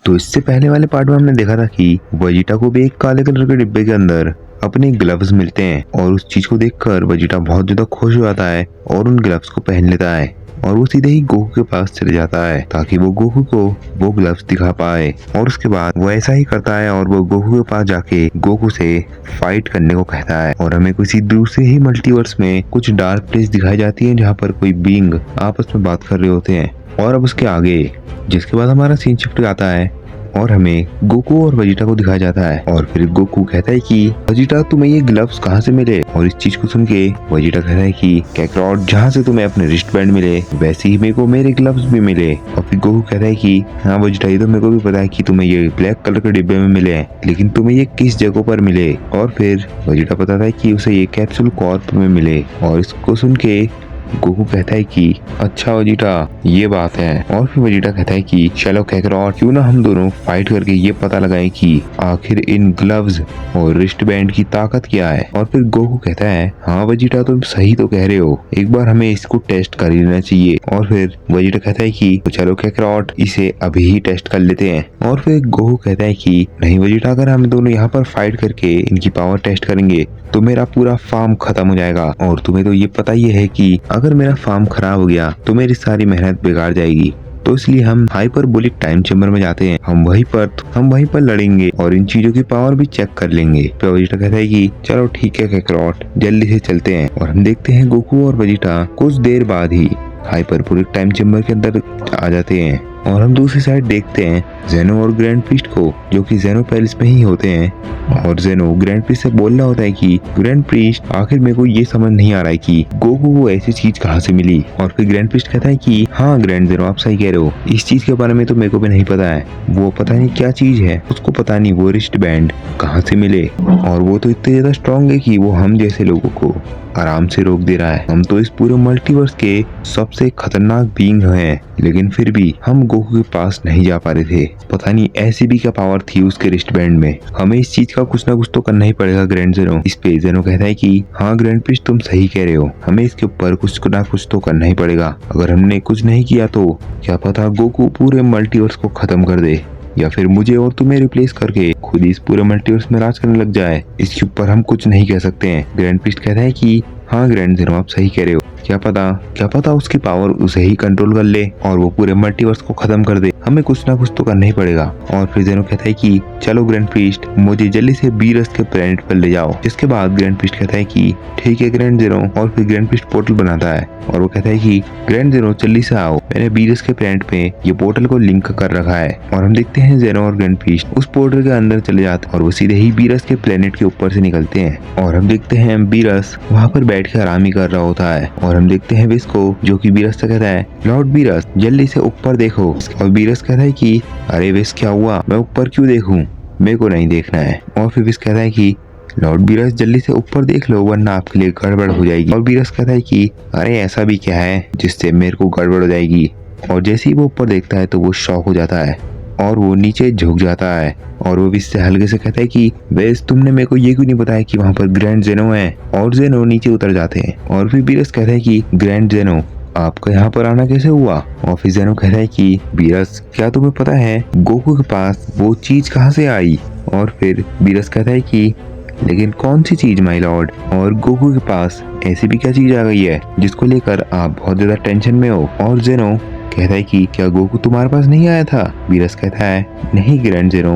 तो इससे पहले वाले पार्ट में हमने देखा था कि वेजिटा को भी एक काले कलर के डिब्बे के अंदर अपने ग्लव्स मिलते हैं और उस चीज को देखकर वेजिटा बहुत ज्यादा खुश हो जाता है और उन ग्लव्स को पहन लेता है और वो सीधे ही गोकू के पास चले जाता है ताकि वो गोकू को वो ग्लव्स दिखा पाए। और उसके बाद वो ऐसा ही करता है और वो गोकू के पास जाके गोकू से फाइट करने को कहता है। और हमें किसी दूसरे ही मल्टीवर्स में कुछ डार्क प्लेस दिखाई जाती है जहाँ पर कोई बीइंग आपस में बात कर रहे होते हैं। और अब उसके आगे जिसके बाद हमारा सीन शिफ्ट आता है और हमें गोकू और वेजिटा को दिखाया जाता है। और फिर गोकू कहता है कि वेजिटा तुम्हें ये ग्लव्स कहाँ से मिले। और इस चीज को सुन के वेजिटा कहता है कि कैकरॉट जहाँ से तुम्हें अपने रिस्ट बैंड मिले वैसे ही मेरे को मेरे ग्लव्स भी मिले। और फिर गोकू कहता है कि हाँ वेजिटा ये तो मेरे को भी पता है कि तुम्हें ये ब्लैक कलर के डिब्बे में मिले हैं, लेकिन तुम्हें ये किस जगह पर मिले। और फिर वेजिटा बताता है कि उसे ये कैप्सूल कॉर्प में मिले। और इसको सुन के गोकू कहता है कि अच्छा वेजिटा ये बात है। और फिर वेजिटा कहता है कि चलो कैकरॉट क्यों ना हम दोनों फाइट करके ये पता लगाएं कि आखिर इन ग्लव्स और रिस्ट बैंड की ताकत क्या है। और फिर गोकू कहता है हाँ वेजिटा तुम सही तो कह रहे हो, एक बार हमें इसको टेस्ट कर लेना चाहिए। और फिर वेजिटा कहता है कि तो चलो कैकरॉट इसे अभी ही टेस्ट कर लेते हैं। और फिर गोकू कहता है कि नहीं वेजिटा अगर हम दोनों यहाँ पर फाइट करके इनकी पावर टेस्ट करेंगे तो मेरा पूरा फार्म खत्म हो जाएगा। और तुम्हें तो ये पता ही है कि अगर मेरा फार्म खराब हो गया तो मेरी सारी मेहनत बेकार जाएगी। तो इसलिए हम हाइपरबोलिक टाइम चेम्बर में जाते हैं, हम वहीं पर लड़ेंगे और इन चीजों की पावर भी चेक कर लेंगे। तो वेजिटा कहता है कि चलो ठीक है कैकरॉट जल्दी से चलते हैं। और हम देखते हैं गोकू और वेजिटा कुछ देर बाद ही हाइपरबोलिक टाइम चेम्बर के अंदर आ जाते हैं। और हम दूसरी साइड देखते हैं जेनो और ग्रैंड प्रीस्ट को, जो कि जेनो पैलेस में ही होते हैं। और जेनो ग्रैंड प्रीस्ट से बोल रहा होता है कि ग्रैंड प्रीस्ट आखिर मेरे को ये समझ नहीं आ रहा है कि गोकू को ऐसी चीज कहाँ से मिली। और फिर ग्रैंड प्रीस्ट कहता है कि हाँ ग्रैंड जेनो आप सही कह रहे हो, इस चीज के बारे में तो मेरे को भी नहीं पता है, वो पता नहीं क्या चीज है, उसको पता नहीं वो रिस्ट बैंड कहाँ से मिले। और वो तो इतने ज्यादा स्ट्रॉन्ग है कि वो हम जैसे लोगों को आराम से रोक दे रहा है। हम तो इस पूरे मल्टीवर्स के सबसे खतरनाक बीइंग हैं, लेकिन फिर भी हम गोकू के पास नहीं जा पा रहे थे। पता नहीं ऐसी भी क्या पावर थी उसके रिस्ट बैंड में। हमें इस चीज का कुछ ना कुछ तो करना ही पड़ेगा ग्रैंड जेनो। इस पे जेनो कहता है कि हाँ ग्रैंड प्रीस्ट तुम सही कह रहे हो, हमें इसके ऊपर कुछ ना कुछ तो करना ही पड़ेगा। अगर हमने कुछ नहीं किया तो क्या पता गोकू पूरे मल्टीवर्स को खत्म कर दे या फिर मुझे और तुम्हें रिप्लेस करके खुद इस पूरे मल्टीवर्स में राज करने लग जाए। इसके ऊपर हम कुछ नहीं कह सकते हैं। ग्रैंड प्रीस्ट कहता है कि हाँ ग्रैंड जेनो आप सही कह रहे हो, क्या पता उसकी पावर उसे ही कंट्रोल कर ले और वो पूरे मल्टीवर्स को खत्म कर दे। हमें कुछ ना कुछ तो करना ही पड़ेगा। और फिर जेनो कहता है कि चलो ग्रैंड प्रीस्ट मुझे जल्दी से बीरस के प्लेनेट पर ले जाओ। इसके बाद ग्रैंड प्रीस्ट कहता है कि ठीक है ग्रैंड जेनो। और फिर ग्रैंड प्रीस्ट पोर्टल बनाता है और वो कहता है कि ग्रैंड जेनो जल्दी से आओ, मैंने बीरस के प्लेनेट पे ये पोर्टल को लिंक कर रखा है। और हम देखते हैं जेनो और ग्रैंड प्रीस्ट उस पोर्टल के अंदर चले जाते हैं और वो सीधे ही बीरस के प्लेनेट के ऊपर से निकलते हैं। और हम देखते हैं बीरस वहाँ पर बैठ के आराम ही कर रहा होता है। और हम देखते हैं विस को, जो कि बीरस से कहता है लॉर्ड बीरस जल्दी से ऊपर देखो। और बीरस कहता है कि अरे विस क्या हुआ, मैं ऊपर क्यों देखूं, मेरे को नहीं देखना है। और फिर विस कहता है कि लॉर्ड बीरस जल्दी से ऊपर देख लो वरना आपके लिए गड़बड़ हो जाएगी। और बीरस कहता है कि अरे ऐसा भी क्या है जिससे मेरे को गड़बड़ हो जाएगी। और जैसे ही वो ऊपर देखता है तो वो शॉक हो जाता है और वो नीचे झुक जाता है। और वो विस से हल्के से कहता है कि वेस तुमने मेरे को ये क्यों नहीं बताया कि वहाँ पर ग्रैंड जेनो है। और जेनो नीचे उतर जाते हैं। और फिर बीरस कहता है कि ग्रैंड जेनो आपका यहाँ पर आना कैसे हुआ। और फिर जेनो कहता है कि बीरस क्या तुम्हें पता है गोकू के पास वो चीज कहाँ से आई। और फिर बीरस कहता है कि लेकिन कौन सी चीज माय लॉर्ड। और गोकू के पास ऐसी भी क्या चीज आ गई है जिसको लेकर आप बहुत ज्यादा टेंशन में हो। और जेनो कहता है कि क्या गोकू तुम्हारे पास नहीं आया था। बीरस कहता है नहीं ग्रैंड जेनो।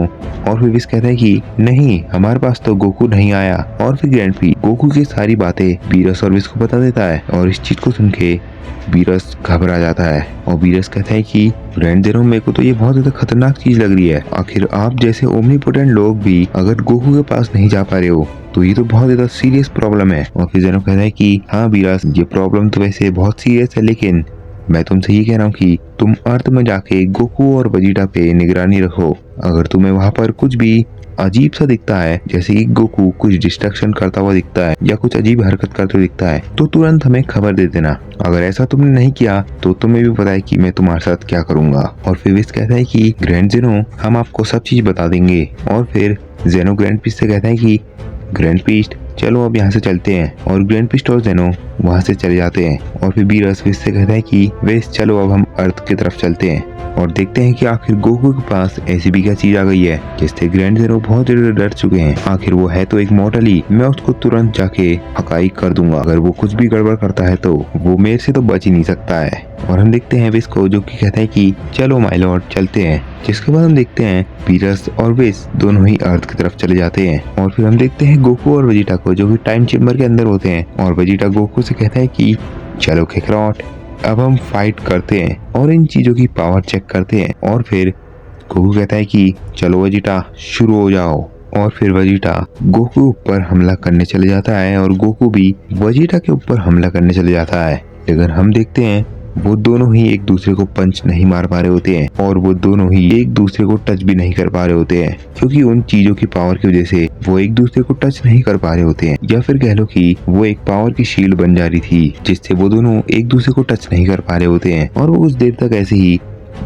और फिर विस कहता है कि नहीं हमारे पास तो गोकू नहीं आया। और फिर ग्रैंड पी गोकू की सारी बातें बीरस और विस को बता देता है। और इस चीज को सुन के बीरस घबरा जाता है। और बीरस कहता है कि ग्रैंड जेनो मेरे को तो ये बहुत ज्यादा खतरनाक चीज लग रही है, आखिर आप जैसे ओमनीपोटेंट लोग भी अगर गोकू के पास नहीं जा पा रहे हो तो ये तो बहुत ज्यादा सीरियस प्रॉब्लम है। और फिर जेनो कहता है कि हाँ बीरस ये प्रॉब्लम तो वैसे बहुत सीरियस है, लेकिन मैं तुमसे ये कह रहा हूँ कि तुम अर्थ में जाके गोकू और वेजिटा पे निगरानी रखो। अगर तुम्हें वहाँ पर कुछ भी अजीब सा दिखता है, जैसे कि गोकू कुछ डिस्ट्रक्शन करता हुआ दिखता है या कुछ अजीब हरकत करते हुए दिखता है, तो तुरंत हमें खबर दे देना। अगर ऐसा तुमने नहीं किया तो तुम्हें भी पता है कि मैं तुम्हारे साथ क्या करूंगा। और फिर विस कहता है कि ग्रैंड जेनो हम आपको सब चीज बता देंगे। और फिर जेनो ग्रैंड पीस्ट से कहता है कि ग्रैंड पीस्ट चलो अब यहाँ से चलते हैं। और ग्रैंड पीस्ट और जेनो वहाँ से चले जाते हैं। और फिर बीरस विस से कहता है कि वेस चलो अब हम अर्थ की तरफ चलते हैं। और देखते हैं कि आखिर गोकू के पास ऐसी भी क्या चीज आ गई है जिससे ग्रैंड ज़ीरो बहुत ज्यादा डर चुके हैं। आखिर वो है तो एक मॉर्टल ही, मैं उसको तुरंत जाके हकाई कर दूंगा। अगर वो कुछ भी गड़बड़ करता है तो वो मेरे से तो बच ही नहीं सकता है। और हम देखते हैं विस को, जो कि कहता है कि चलो माय लॉर्ड चलते हैं। जिसके बाद हम देखते हैं बीरस और विस दोनों ही अर्थ की तरफ चले जाते हैं। और फिर हम देखते हैं गोकू और वेजिटा को, जो कि टाइम चेम्बर के अंदर होते हैं। और वेजिटा गोकू से कहता है कि चलो काकारोट, अब हम फाइट करते हैं और इन चीजों की पावर चेक करते हैं। और फिर गोकू कहता है कि चलो वेजिटा शुरू हो जाओ। और फिर वेजिटा गोकू ऊपर हमला करने चले जाता है और गोकू भी वेजिटा के ऊपर हमला करने चले जाता है। लेकिन हम देखते हैं वो दोनों ही एक दूसरे को पंच नहीं मार पा रहे होते हैं और वो दोनों ही एक दूसरे को टच भी नहीं कर पा रहे होते हैं, क्योंकि उन चीजों की पावर की वजह से वो एक दूसरे को टच नहीं कर पा रहे होते हैं। या फिर कह लो कि वो एक पावर की शील्ड बन जा रही थी जिससे वो दोनों एक दूसरे को टच नहीं कर पा रहे होते हैं। और वो कुछ देर तक ऐसे ही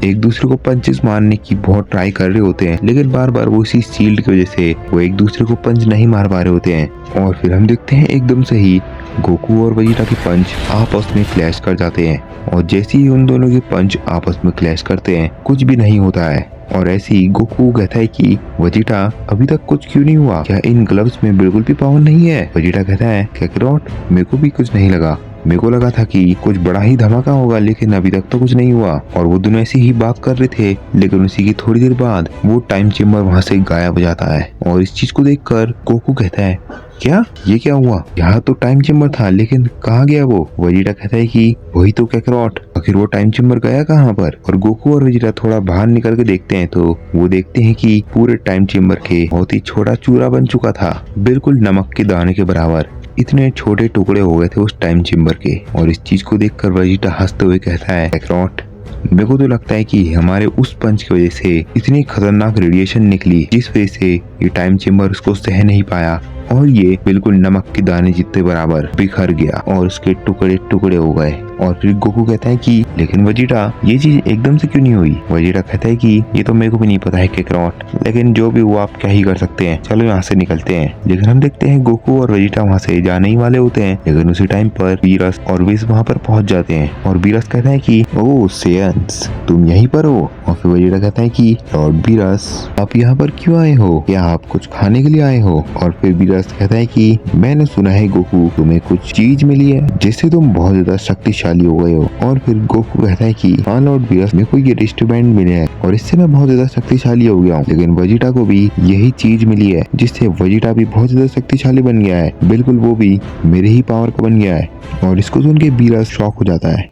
एक दूसरे को पंचेस मारने की बहुत ट्राई कर रहे होते हैं, लेकिन बार बार वो इसी शील्ड की वजह से वो एक दूसरे को पंच नहीं मार पा रहे होते हैं। और फिर हम देखते हैं एकदम से ही गोकू और वेजिटा के पंच आपस में क्लैश कर जाते हैं। और जैसे ही उन दोनों के पंच आपस में क्लैश करते हैं कुछ भी नहीं होता है। और ऐसे ही गोकू कहता है कि वेजिटा अभी तक कुछ क्यों नहीं हुआ, क्या इन ग्लव्स में बिल्कुल भी पावर नहीं है? वेजिटा कहता है काकारोट, मेरे को भी कुछ नहीं लगा, मेरे को लगा था कि कुछ बड़ा ही धमाका होगा, लेकिन अभी तक तो कुछ नहीं हुआ। और वो दोनों ऐसी ही बात कर रहे थे, लेकिन उसी की थोड़ी देर बाद वो टाइम चेम्बर वहाँ से गायब हो जाता है। और इस चीज को देखकर गोकू कहता है क्या ये क्या हुआ, यहाँ तो टाइम चेम्बर था लेकिन कहाँ गया वो? वेजिटा कहता है कि वही तो काकारोट, आखिर वो टाइम चेम्बर गया कहाँ पर? और गोकू और वेजिटा थोड़ा बाहर निकल के देखते हैं तो वो देखते हैं कि पूरे टाइम चेम्बर के बहुत ही छोटा चूरा बन चुका था, बिल्कुल नमक के दाने के बराबर। इतने छोटे टुकड़े हो गए थे उस टाइम चेम्बर के। और इस चीज को देखकर वेजिटा हंसते हुए कहता है काकारोट, मेरे को तो लगता है कि हमारे उस पंच की वजह से इतनी खतरनाक रेडिएशन निकली जिस वजह से ये टाइम चेम्बर उसको सह नहीं पाया और ये बिल्कुल नमक के दाने जितने बराबर बिखर गया और उसके टुकड़े टुकड़े हो गए। और फिर गोकू कहता है कि लेकिन वेजिटा ये चीज एकदम से क्यों नहीं हुई? वेजिटा कहता है कि ये तो मेरे को भी नहीं पता है काकारोट, लेकिन जो भी हुआ आप क्या ही कर सकते हैं, चलो यहाँ से निकलते हैं। लेकिन हम देखते हैं गोकू और वेजिटा वहाँ से जाने ही वाले होते हैं, लेकिन उसी टाइम पर बीरस और विस वहाँ पर पहुँच जाते हैं। और बीरस कहता है कि ओह सेयंस, तुम यहीं पर हो? और फिर वेजिटा कहता है कि लॉर्ड बीरस, आप यहाँ पर क्यों आए हो? क्या आप कुछ खाने के लिए आए हो? और फिर बीरस कहता है कि मैंने सुना है गोकू तुम्हें कुछ चीज मिली है जिससे तुम बहुत ज्यादा शक्तिशाली हो गए हो। और फिर गोकू कहता है कि हाँ लॉर्ड बीरस, मेरे को ये रिस्टबैंड मिले हैं और इससे मैं बहुत ज्यादा शक्तिशाली हो गया हूँ। लेकिन वेजिटा को भी यही चीज मिली है जिससे वेजिटा भी बहुत ज्यादा शक्तिशाली बन गया है, बिल्कुल वो भी मेरे ही पावर का बन गया है। और इसको सुन के बीरस शॉक हो जाता है।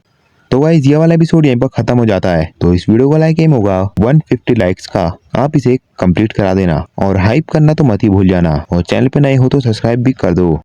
तो गाइस ये वाला एपिसोड यहीं पर खत्म हो जाता है। तो इस वीडियो का लाइक एम होगा 150 लाइक्स का, आप इसे कंप्लीट करा देना और हाइप करना तो मत ही भूल जाना। और चैनल पे नए हो तो सब्सक्राइब भी कर दो।